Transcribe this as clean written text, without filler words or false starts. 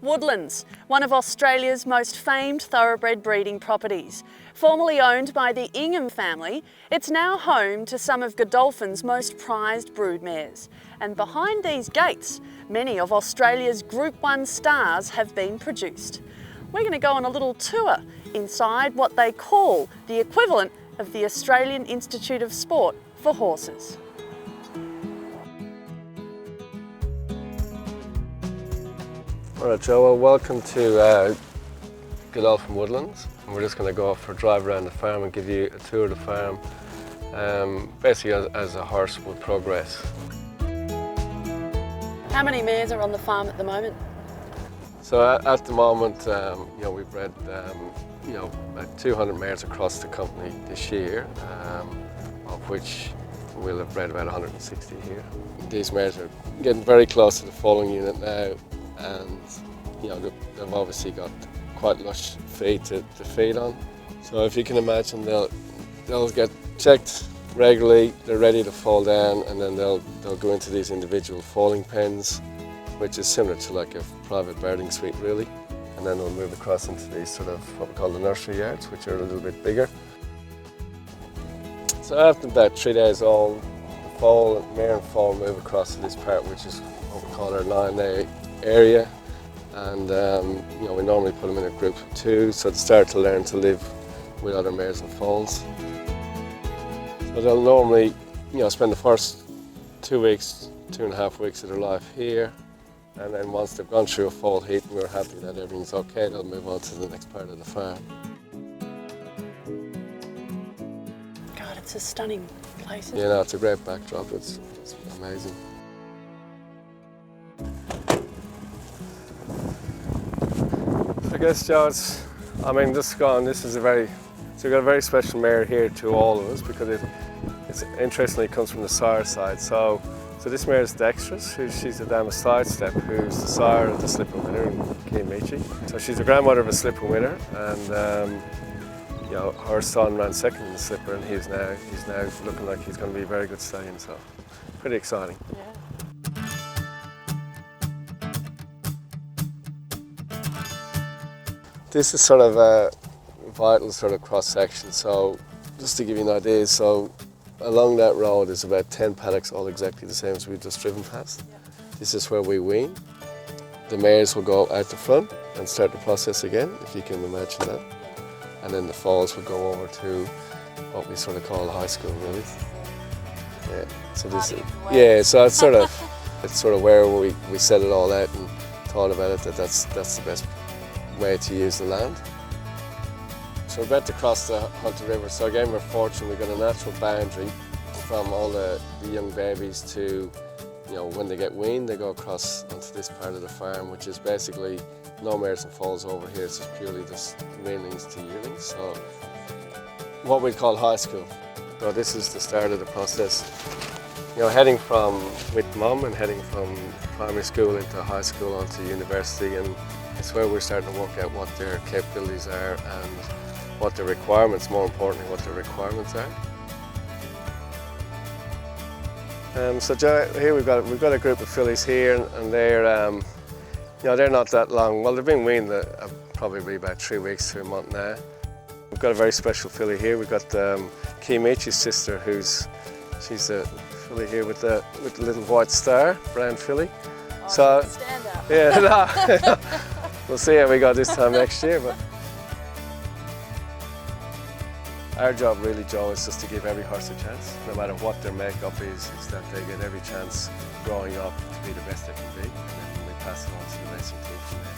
Woodlands, one of Australia's most famed thoroughbred breeding properties. Formerly owned by the Ingham family, it's now home to some of Godolphin's most prized broodmares. And behind these gates, many of Australia's Group 1 stars have been produced. We're going to go on a little tour inside what they call the equivalent of the Australian Institute of Sport for horses. Alright Joe, well, welcome to Godolphin Woodlands. And we're just going to go for a drive around the farm and give you a tour of the farm, basically as a horse would progress. How many mares are on the farm at the moment? So at the moment, we've bred about 200 mares across the company this year, of which we'll have bred about 160 here. These mares are getting very close to the foaling unit now, and they've obviously got quite lush feed to feed on. So if you can imagine, they'll get checked regularly, they're ready to fall down, and then they'll go into these individual foaling pens, which is similar to like a private birding suite really. And then they'll move across into these sort of what we call the nursery yards, which are a little bit bigger. So after about 3 days old, the mare and foal move across to this part, which is what we call our 9A area. And we normally put them in a group of 2, so they start to learn to live with other mares and foals. So they'll normally spend the first 2.5 weeks of their life here, and then once they've gone through a foal heat and we're happy that everything's okay, they'll move on to the next part of the farm. God, it's a stunning place, isn't Yeah, it's a great backdrop, it's amazing. I guess, Joe, this is we've got a very special mare here to all of us, because it's interestingly, it comes from the sire side. So this mare is Dexterous, she's a dam of Sidestep, who's the sire of the slipper winner, Kiamichi. So she's the grandmother of a slipper winner, and her son ran second in the slipper, and he's now looking like he's going to be a very good stallion. So pretty exciting. Yeah. This is sort of a vital sort of cross section. So just to give you an idea, so along that road is about 10 paddocks, all exactly the same as we've just driven past. Yep. This is where we wean. The mares will go out the front and start the process again, if you can imagine that. And then the foals will go over to what we sort of call high school, really. Yeah. So so it's sort of where we set it all out and thought about it, that's the best way to use the land. So we're about to cross the Hunter River, so again we're fortunate, we've got a natural boundary from all the young babies to, when they get weaned, they go across onto this part of the farm, which is basically no mares and foals over here, it's just purely just weanlings to yearlings, so what we'd call high school. So this is the start of the process, heading from with mum and heading from primary school into high school onto university, and it's where we're starting to work out what their capabilities are and what their requirements, more importantly, what their requirements are. So here we've got a group of fillies here, and they're they're not that long. Well, they've been weaned probably about 3 weeks to a month now. We've got a very special filly here. We've got Kiamichi's sister, she's a filly here with the little white star, brown filly. Oh, so stand out. yeah, no. We'll see how we go this time next year. But our job really, Joe, is just to give every horse a chance, no matter what their makeup is that they get every chance growing up to be the best they can be, and then we pass it on to the racing team from there.